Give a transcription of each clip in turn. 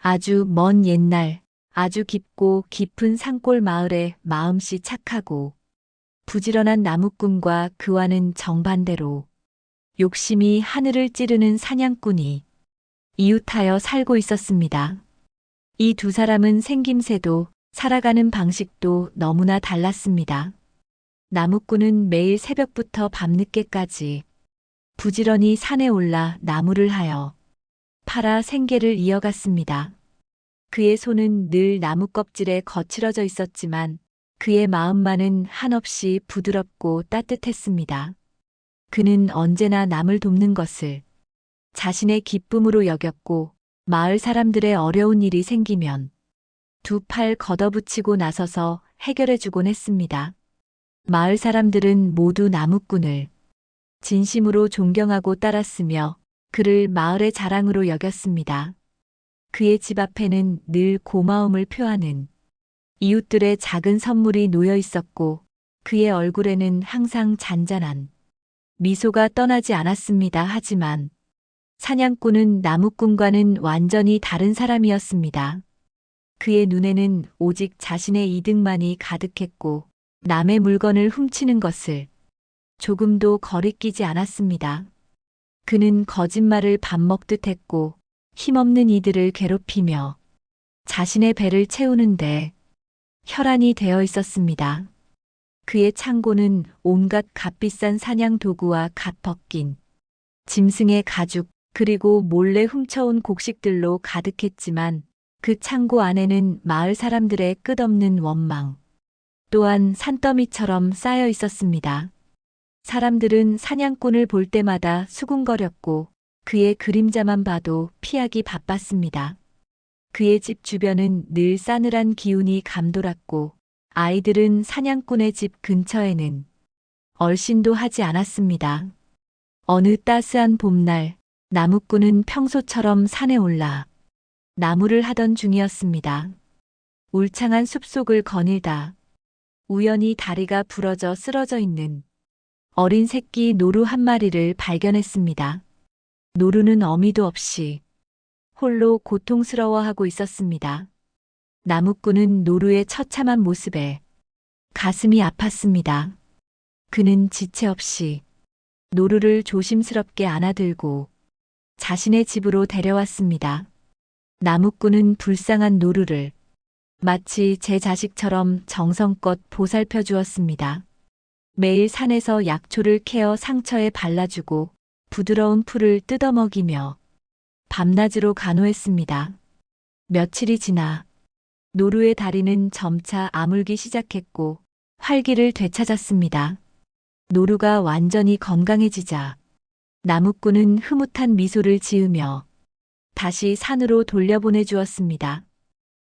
아주 먼 옛날, 아주 깊고 깊은 산골 마을에 마음씨 착하고 부지런한 나무꾼과 그와는 정반대로 욕심이 하늘을 찌르는 사냥꾼이 이웃하여 살고 있었습니다. 이 두 사람은 생김새도 살아가는 방식도 너무나 달랐습니다. 나무꾼은 매일 새벽부터 밤늦게까지 부지런히 산에 올라 나무를 하여 팔아 생계를 이어갔습니다. 그의 손은 늘 나무 껍질에 거칠어져 있었지만 그의 마음만은 한없이 부드럽고 따뜻했습니다. 그는 언제나 남을 돕는 것을 자신의 기쁨으로 여겼고 마을 사람들의 어려운 일이 생기면 두 팔 걷어붙이고 나서서 해결해 주곤 했습니다. 마을 사람들은 모두 나무꾼을 진심으로 존경하고 따랐으며 그를 마을의 자랑으로 여겼습니다. 그의 집 앞에는 늘 고마움을 표하는 이웃들의 작은 선물이 놓여 있었고 그의 얼굴에는 항상 잔잔한 미소가 떠나지 않았습니다. 하지만 사냥꾼은 나무꾼과는 완전히 다른 사람이었습니다. 그의 눈에는 오직 자신의 이득만이 가득했고 남의 물건을 훔치는 것을 조금도 거리끼지 않았습니다. 그는 거짓말을 밥 먹듯 했고 힘없는 이들을 괴롭히며 자신의 배를 채우는데 혈안이 되어 있었습니다. 그의 창고는 온갖 값비싼 사냥 도구와 갓 벗긴 짐승의 가죽 그리고 몰래 훔쳐온 곡식들로 가득했지만 그 창고 안에는 마을 사람들의 끝없는 원망 또한 산더미처럼 쌓여 있었습니다. 사람들은 사냥꾼을 볼 때마다 수군거렸고 그의 그림자만 봐도 피하기 바빴습니다. 그의 집 주변은 늘 싸늘한 기운이 감돌았고 아이들은 사냥꾼의 집 근처에는 얼씬도 하지 않았습니다. 어느 따스한 봄날 나무꾼은 평소처럼 산에 올라 나무를 하던 중이었습니다. 울창한 숲속을 거닐다 우연히 다리가 부러져 쓰러져 있는 어린 새끼 노루 한 마리를 발견했습니다. 노루는 어미도 없이 홀로 고통스러워하고 있었습니다. 나무꾼은 노루의 처참한 모습에 가슴이 아팠습니다. 그는 지체 없이 노루를 조심스럽게 안아들고 자신의 집으로 데려왔습니다. 나무꾼은 불쌍한 노루를 마치 제 자식처럼 정성껏 보살펴 주었습니다. 매일 산에서 약초를 캐어 상처에 발라주고 부드러운 풀을 뜯어먹이며 밤낮으로 간호했습니다. 며칠이 지나 노루의 다리는 점차 아물기 시작했고 활기를 되찾았습니다. 노루가 완전히 건강해지자 나무꾼은 흐뭇한 미소를 지으며 다시 산으로 돌려보내 주었습니다.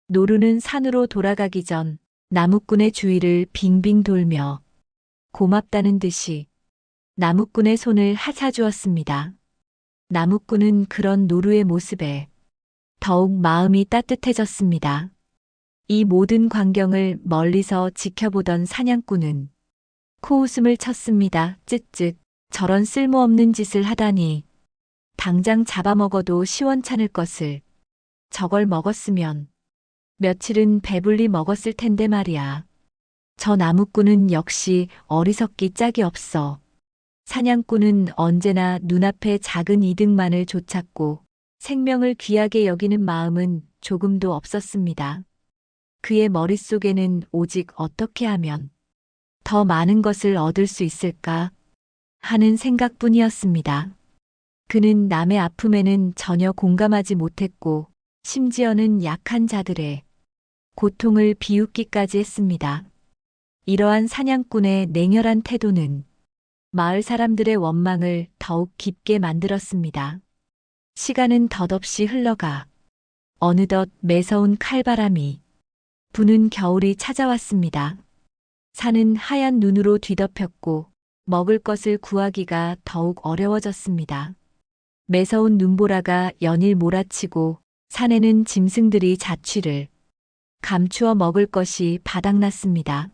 노루는 산으로 돌아가기 전 나무꾼의 주위를 빙빙 돌며 고맙다는 듯이 나무꾼의 손을 하사주었습니다. 나무꾼은 그런 노루의 모습에 더욱 마음이 따뜻해졌습니다. 이 모든 광경을 멀리서 지켜보던 사냥꾼은 코웃음을 쳤습니다. 쯧쯧, 저런 쓸모없는 짓을 하다니. 당장 잡아먹어도 시원찮을 것을. 저걸 먹었으면 며칠은 배불리 먹었을 텐데 말이야. 저 나무꾼은 역시 어리석기 짝이 없어. 사냥꾼은 언제나 눈앞의 작은 이득만을 좇았고 생명을 귀하게 여기는 마음은 조금도 없었습니다. 그의 머릿속에는 오직 어떻게 하면 더 많은 것을 얻을 수 있을까 하는 생각뿐이었습니다. 그는 남의 아픔에는 전혀 공감하지 못했고 심지어는 약한 자들의 고통을 비웃기까지 했습니다. 이러한 사냥꾼의 냉혈한 태도는 마을 사람들의 원망을 더욱 깊게 만들었습니다. 시간은 덧없이 흘러가 어느덧 매서운 칼바람이 부는 겨울이 찾아왔습니다. 산은 하얀 눈으로 뒤덮였고 먹을 것을 구하기가 더욱 어려워졌습니다. 매서운 눈보라가 연일 몰아치고 산에는 짐승들이 자취를 감추어 먹을 것이 바닥났습니다.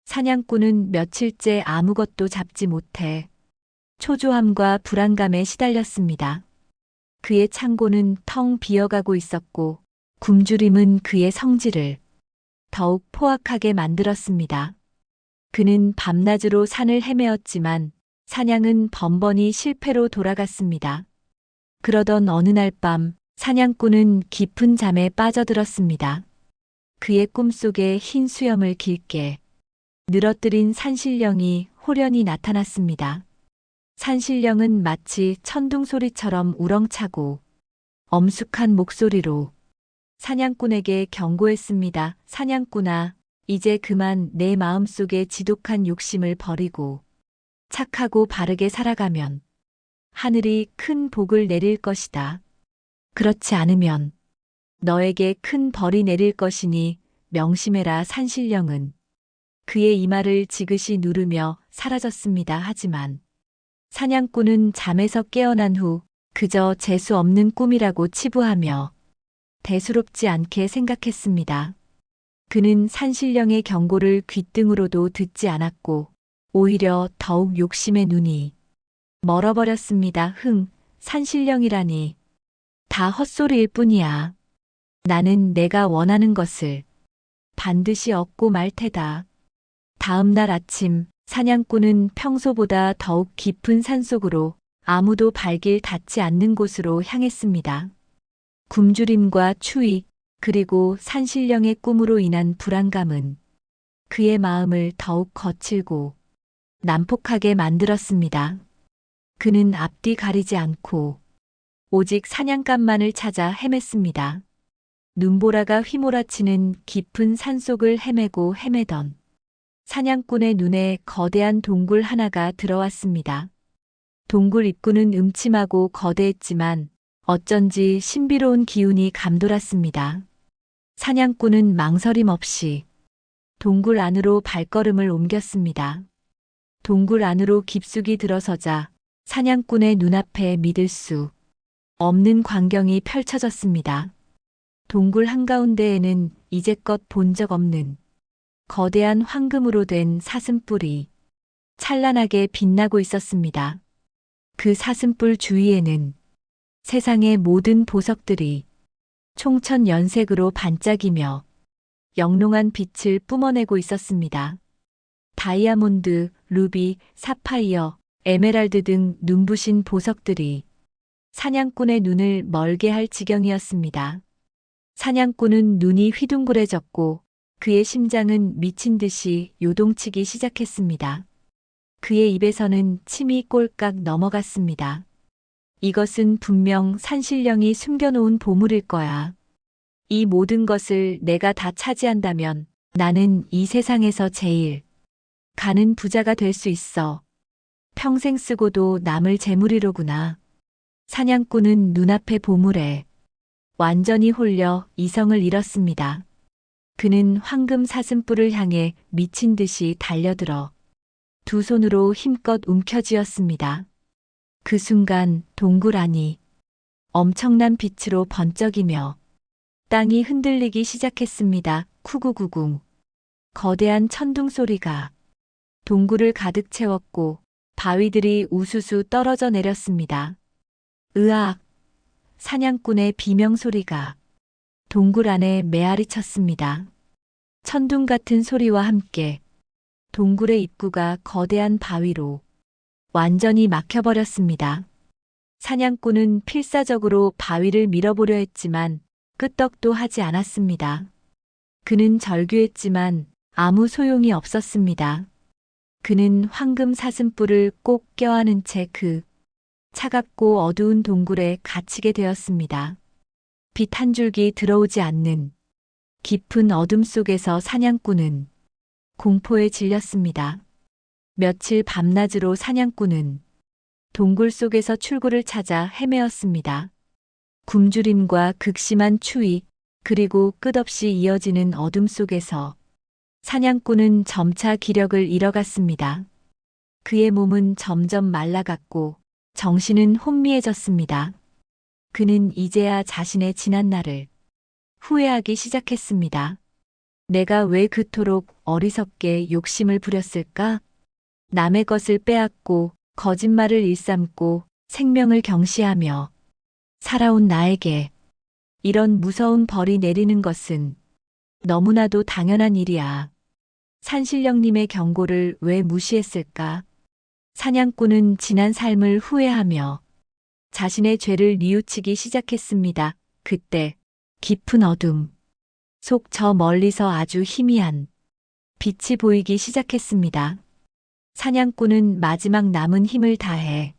사냥꾼은 며칠째 아무것도 잡지 못해 초조함과 불안감에 시달렸습니다. 그의 창고는 텅 비어가고 있었고 굶주림은 그의 성질을 더욱 포악하게 만들었습니다. 그는 밤낮으로 산을 헤매었지만 사냥은 번번이 실패로 돌아갔습니다. 그러던 어느 날 밤 사냥꾼은 깊은 잠에 빠져들었습니다. 그의 꿈속에 흰 수염을 길게 늘어뜨린 산신령이 호련히 나타났습니다. 산신령은 마치 천둥 소리처럼 우렁차고 엄숙한 목소리로 사냥꾼에게 경고했습니다. 사냥꾼아, 이제 그만 내 마음속의 지독한 욕심을 버리고 착하고 바르게 살아가면 하늘이 큰 복을 내릴 것이다. 그렇지 않으면 너에게 큰 벌이 내릴 것이니 명심해라. 산신령은 그의 이마를 지그시 누르며 사라졌습니다. 하지만 사냥꾼은 잠에서 깨어난 후 그저 재수 없는 꿈이라고 치부하며 대수롭지 않게 생각했습니다. 그는 산신령의 경고를 귓등으로도 듣지 않았고 오히려 더욱 욕심의 눈이 멀어버렸습니다. 산신령이라니 다 헛소리일 뿐이야. 나는 내가 원하는 것을 반드시 얻고 말 테다. 다음 날 아침 사냥꾼은 평소보다 더욱 깊은 산속으로 아무도 발길 닿지 않는 곳으로 향했습니다. 굶주림과 추위 그리고 산신령의 꿈으로 인한 불안감은 그의 마음을 더욱 거칠고 난폭하게 만들었습니다. 그는 앞뒤 가리지 않고 오직 사냥감만을 찾아 헤맸습니다. 눈보라가 휘몰아치는 깊은 산속을 헤매고 헤매던 사냥꾼의 눈에 거대한 동굴 하나가 들어왔습니다. 동굴 입구는 음침하고 거대했지만 어쩐지 신비로운 기운이 감돌았습니다. 사냥꾼은 망설임 없이 동굴 안으로 발걸음을 옮겼습니다. 동굴 안으로 깊숙이 들어서자 사냥꾼의 눈앞에 믿을 수 없는 광경이 펼쳐졌습니다. 동굴 한가운데에는 이제껏 본 적 없는 거대한 황금으로 된 사슴뿔이 찬란하게 빛나고 있었습니다. 그 사슴뿔 주위에는 세상의 모든 보석들이 총천연색으로 반짝이며 영롱한 빛을 뿜어내고 있었습니다. 다이아몬드, 루비, 사파이어, 에메랄드 등 눈부신 보석들이 사냥꾼의 눈을 멀게 할 지경이었습니다. 사냥꾼은 눈이 휘둥그레졌고 그의 심장은 미친 듯이 요동치기 시작했습니다. 그의 입에서는 침이 꼴깍 넘어갔습니다. 이것은 분명 산신령이 숨겨놓은 보물일 거야. 이 모든 것을 내가 다 차지한다면 나는 이 세상에서 제일 가는 부자가 될 수 있어. 평생 쓰고도 남을 재물이로구나. 사냥꾼은 눈앞의 보물에 완전히 홀려 이성을 잃었습니다. 그는 황금 사슴뿔을 향해 미친 듯이 달려들어 두 손으로 힘껏 움켜쥐었습니다. 그 순간 동굴 안이 엄청난 빛으로 번쩍이며 땅이 흔들리기 시작했습니다. 쿠구구궁. 거대한 천둥 소리가 동굴을 가득 채웠고 바위들이 우수수 떨어져 내렸습니다. 으악! 사냥꾼의 비명 소리가 동굴 안에 메아리 쳤습니다. 천둥 같은 소리와 함께 동굴의 입구가 거대한 바위로 완전히 막혀버렸습니다. 사냥꾼은 필사적으로 바위를 밀어보려 했지만 끄떡도 하지 않았습니다. 그는 절규했지만 아무 소용이 없었습니다. 그는 황금 사슴뿔을 꼭 껴안은 채 그 차갑고 어두운 동굴에 갇히게 되었습니다. 빛 한 줄기 들어오지 않는 깊은 어둠 속에서 사냥꾼은 공포에 질렸습니다. 며칠 밤낮으로 사냥꾼은 동굴 속에서 출구를 찾아 헤매었습니다. 굶주림과 극심한 추위, 그리고 끝없이 이어지는 어둠 속에서 사냥꾼은 점차 기력을 잃어갔습니다. 그의 몸은 점점 말라갔고 정신은 혼미해졌습니다. 그는 이제야 자신의 지난 날을 후회하기 시작했습니다. 내가 왜 그토록 어리석게 욕심을 부렸을까? 남의 것을 빼앗고 거짓말을 일삼고 생명을 경시하며 살아온 나에게 이런 무서운 벌이 내리는 것은 너무나도 당연한 일이야. 산신령님의 경고를 왜 무시했을까? 사냥꾼은 지난 삶을 후회하며 자신의 죄를 뉘우치기 시작했습니다. 그때 깊은 어둠 속 저 멀리서 아주 희미한 빛이 보이기 시작했습니다. 사냥꾼은 마지막 남은 힘을 다해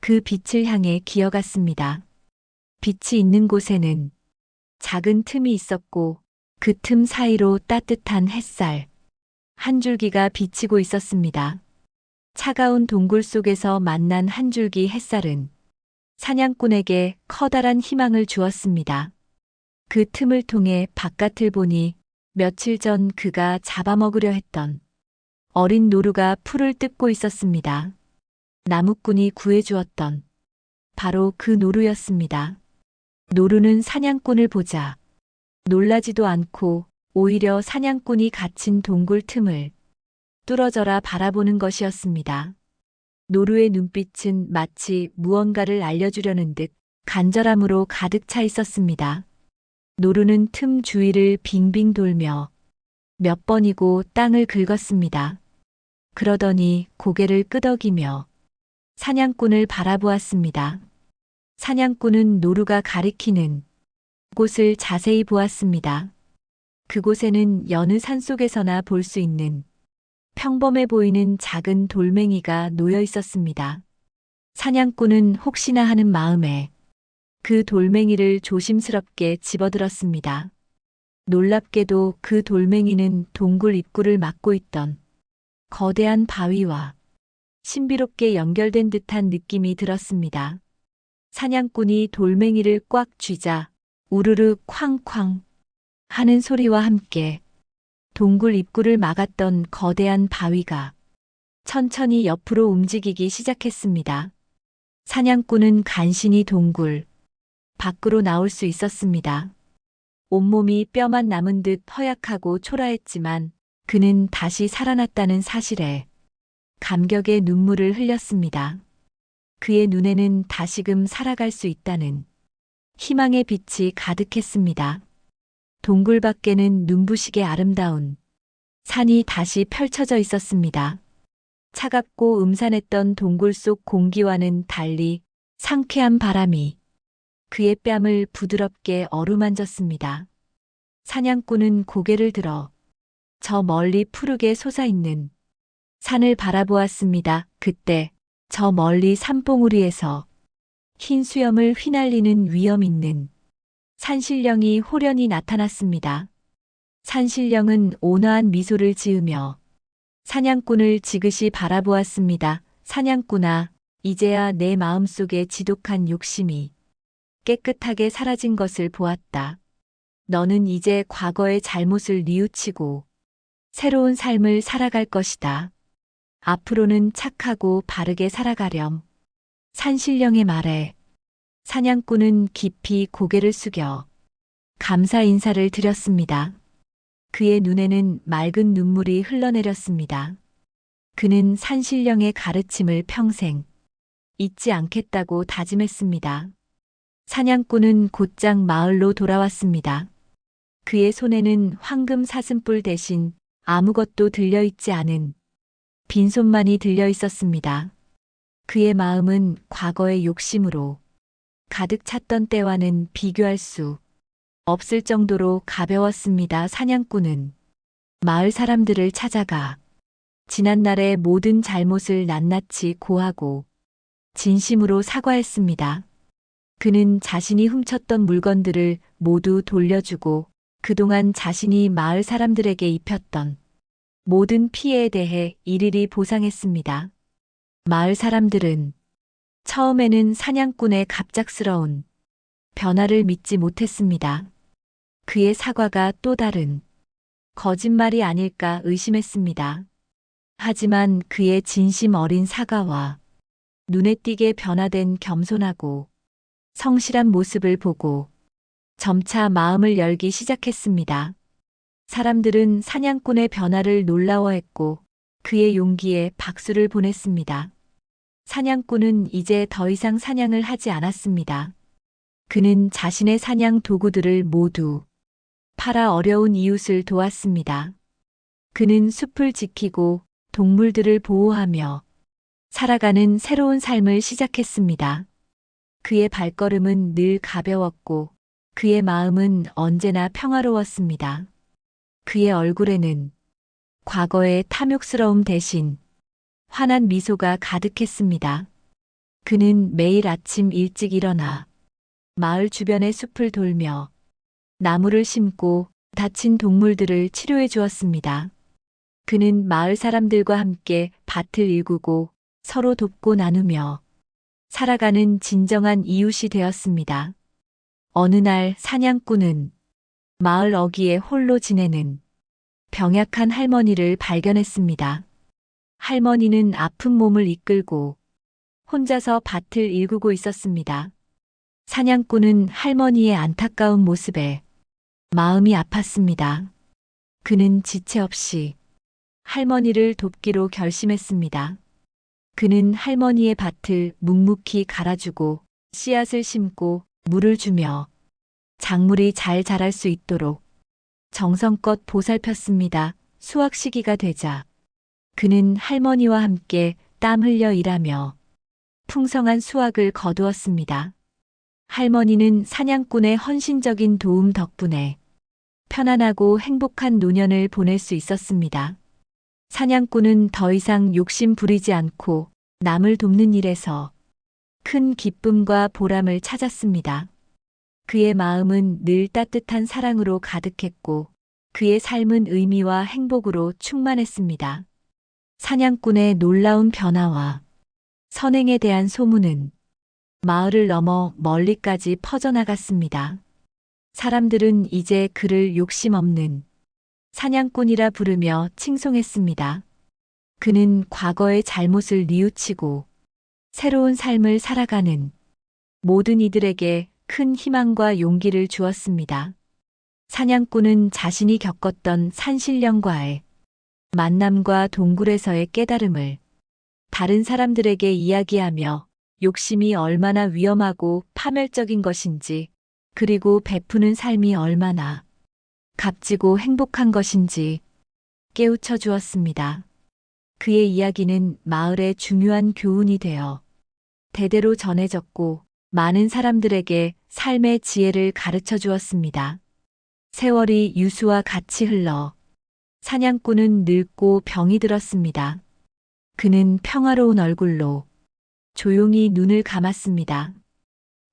그 빛을 향해 기어갔습니다. 빛이 있는 곳에는 작은 틈이 있었고 그 틈 사이로 따뜻한 햇살 한 줄기가 비치고 있었습니다. 차가운 동굴 속에서 만난 한 줄기 햇살은 사냥꾼에게 커다란 희망을 주었습니다. 그 틈을 통해 바깥을 보니 며칠 전 그가 잡아먹으려 했던 어린 노루가 풀을 뜯고 있었습니다. 나무꾼이 구해주었던 바로 그 노루였습니다. 노루는 사냥꾼을 보자 놀라지도 않고 오히려 사냥꾼이 갇힌 동굴 틈을 뚫어져라 바라보는 것이었습니다. 노루의 눈빛은 마치 무언가를 알려주려는 듯 간절함으로 가득 차 있었습니다. 노루는 틈 주위를 빙빙 돌며 몇 번이고 땅을 긁었습니다. 그러더니 고개를 끄덕이며 사냥꾼을 바라보았습니다. 사냥꾼은 노루가 가리키는 곳을 자세히 보았습니다. 그곳에는 여느 산속에서나 볼 수 있는 평범해 보이는 작은 돌멩이가 놓여 있었습니다. 사냥꾼은 혹시나 하는 마음에 그 돌멩이를 조심스럽게 집어들었습니다. 놀랍게도 그 돌멩이는 동굴 입구를 막고 있던 거대한 바위와 신비롭게 연결된 듯한 느낌이 들었습니다. 사냥꾼이 돌멩이를 꽉 쥐자 우르르 쾅쾅 하는 소리와 함께 동굴 입구를 막았던 거대한 바위가 천천히 옆으로 움직이기 시작했습니다. 사냥꾼은 간신히 동굴 밖으로 나올 수 있었습니다. 온몸이 뼈만 남은 듯 허약하고 초라했지만 그는 다시 살아났다는 사실에 감격의 눈물을 흘렸습니다. 그의 눈에는 다시금 살아갈 수 있다는 희망의 빛이 가득했습니다. 동굴 밖에는 눈부시게 아름다운 산이 다시 펼쳐져 있었습니다. 차갑고 음산했던 동굴 속 공기와는 달리 상쾌한 바람이 그의 뺨을 부드럽게 어루만졌습니다. 사냥꾼은 고개를 들어 저 멀리 푸르게 솟아있는 산을 바라보았습니다. 그때 저 멀리 산봉우리에서 흰 수염을 휘날리는 위엄 있는 산신령이 호련히 나타났습니다. 산신령은 온화한 미소를 지으며 사냥꾼을 지그시 바라보았습니다. 사냥꾼아, 이제야 내 마음속에 지독한 욕심이 깨끗하게 사라진 것을 보았다. 너는 이제 과거의 잘못을 뉘우치고 새로운 삶을 살아갈 것이다. 앞으로는 착하고 바르게 살아가렴. 산신령의 말에 사냥꾼은 깊이 고개를 숙여 감사 인사를 드렸습니다. 그의 눈에는 맑은 눈물이 흘러내렸습니다. 그는 산신령의 가르침을 평생 잊지 않겠다고 다짐했습니다. 사냥꾼은 곧장 마을로 돌아왔습니다. 그의 손에는 황금 사슴뿔 대신 아무것도 들려있지 않은 빈손만이 들려 있었습니다. 그의 마음은 과거의 욕심으로 가득 찼던 때와는 비교할 수 없을 정도로 가벼웠습니다. 사냥꾼은 마을 사람들을 찾아가 지난날의 모든 잘못을 낱낱이 고하고 진심으로 사과했습니다. 그는 자신이 훔쳤던 물건들을 모두 돌려주고 그동안 자신이 마을 사람들에게 입혔던 모든 피해에 대해 일일이 보상했습니다. 마을 사람들은 처음에는 사냥꾼의 갑작스러운 변화를 믿지 못했습니다. 그의 사과가 또 다른 거짓말이 아닐까 의심했습니다. 하지만 그의 진심 어린 사과와 눈에 띄게 변화된 겸손하고 성실한 모습을 보고 점차 마음을 열기 시작했습니다. 사람들은 사냥꾼의 변화를 놀라워했고 그의 용기에 박수를 보냈습니다. 사냥꾼은 이제 더 이상 사냥을 하지 않았습니다. 그는 자신의 사냥 도구들을 모두 팔아 어려운 이웃을 도왔습니다. 그는 숲을 지키고 동물들을 보호하며 살아가는 새로운 삶을 시작했습니다. 그의 발걸음은 늘 가벼웠고 그의 마음은 언제나 평화로웠습니다. 그의 얼굴에는 과거의 탐욕스러움 대신 환한 미소가 가득했습니다. 그는 매일 아침 일찍 일어나 마을 주변의 숲을 돌며 나무를 심고 다친 동물들을 치료해 주었습니다. 그는 마을 사람들과 함께 밭을 일구고 서로 돕고 나누며 살아가는 진정한 이웃이 되었습니다. 어느 날 사냥꾼은 마을 어귀에 홀로 지내는 병약한 할머니를 발견했습니다. 할머니는 아픈 몸을 이끌고 혼자서 밭을 일구고 있었습니다. 사냥꾼은 할머니의 안타까운 모습에 마음이 아팠습니다. 그는 지체 없이 할머니를 돕기로 결심했습니다. 그는 할머니의 밭을 묵묵히 갈아주고 씨앗을 심고 물을 주며 작물이 잘 자랄 수 있도록 정성껏 보살폈습니다. 수확 시기가 되자 그는 할머니와 함께 땀 흘려 일하며 풍성한 수확을 거두었습니다. 할머니는 사냥꾼의 헌신적인 도움 덕분에 편안하고 행복한 노년을 보낼 수 있었습니다. 사냥꾼은 더 이상 욕심 부리지 않고 남을 돕는 일에서 큰 기쁨과 보람을 찾았습니다. 그의 마음은 늘 따뜻한 사랑으로 가득했고 그의 삶은 의미와 행복으로 충만했습니다. 사냥꾼의 놀라운 변화와 선행에 대한 소문은 마을을 넘어 멀리까지 퍼져나갔습니다. 사람들은 이제 그를 욕심 없는 사냥꾼이라 부르며 칭송했습니다. 그는 과거의 잘못을 뉘우치고 새로운 삶을 살아가는 모든 이들에게 큰 희망과 용기를 주었습니다. 사냥꾼은 자신이 겪었던 산신령과의 만남과 동굴에서의 깨달음을 다른 사람들에게 이야기하며 욕심이 얼마나 위험하고 파멸적인 것인지, 그리고 베푸는 삶이 얼마나 값지고 행복한 것인지 깨우쳐 주었습니다. 그의 이야기는 마을의 중요한 교훈이 되어 대대로 전해졌고 많은 사람들에게 삶의 지혜를 가르쳐 주었습니다. 세월이 유수와 같이 흘러 사냥꾼은 늙고 병이 들었습니다. 그는 평화로운 얼굴로 조용히 눈을 감았습니다.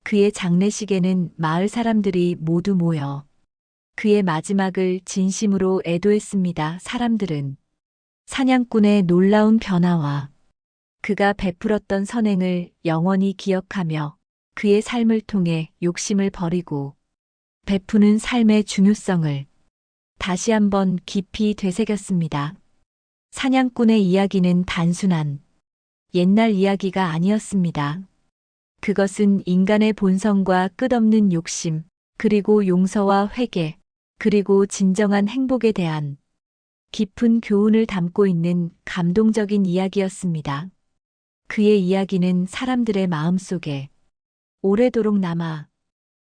그의 장례식에는 마을 사람들이 모두 모여 그의 마지막을 진심으로 애도했습니다. 사람들은 사냥꾼의 놀라운 변화와 그가 베풀었던 선행을 영원히 기억하며 그의 삶을 통해 욕심을 버리고 베푸는 삶의 중요성을 다시 한번 깊이 되새겼습니다. 사냥꾼의 이야기는 단순한 옛날 이야기가 아니었습니다. 그것은 인간의 본성과 끝없는 욕심, 그리고 용서와 회개, 그리고 진정한 행복에 대한 깊은 교훈을 담고 있는 감동적인 이야기였습니다. 그의 이야기는 사람들의 마음속에 오래도록 남아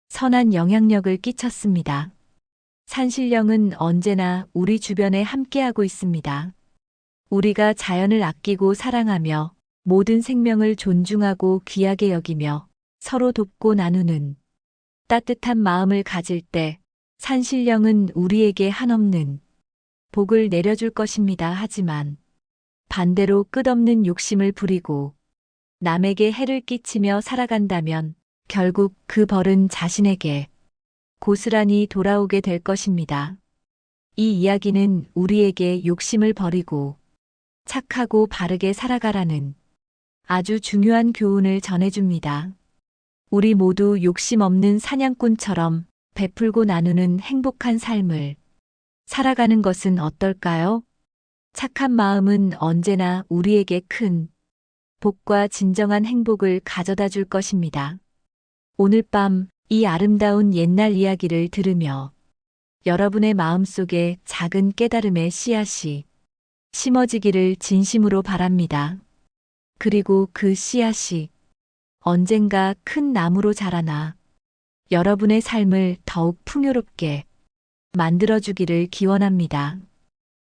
선한 영향력을 끼쳤습니다. 산신령은 언제나 우리 주변에 함께하고 있습니다. 우리가 자연을 아끼고 사랑하며 모든 생명을 존중하고 귀하게 여기며 서로 돕고 나누는 따뜻한 마음을 가질 때 산신령은 우리에게 한없는 복을 내려줄 것입니다. 하지만 반대로 끝없는 욕심을 부리고 남에게 해를 끼치며 살아간다면 결국 그 벌은 자신에게 고스란히 돌아오게 될 것입니다. 이 이야기는 우리에게 욕심을 버리고 착하고 바르게 살아가라는 아주 중요한 교훈을 전해줍니다. 우리 모두 욕심 없는 사냥꾼처럼 베풀고 나누는 행복한 삶을 살아가는 것은 어떨까요? 착한 마음은 언제나 우리에게 큰 복과 진정한 행복을 가져다 줄 것입니다. 오늘 밤 이 아름다운 옛날 이야기를 들으며 여러분의 마음속에 작은 깨달음의 씨앗이 심어지기를 진심으로 바랍니다. 그리고 그 씨앗이 언젠가 큰 나무로 자라나 여러분의 삶을 더욱 풍요롭게 만들어주기를 기원합니다.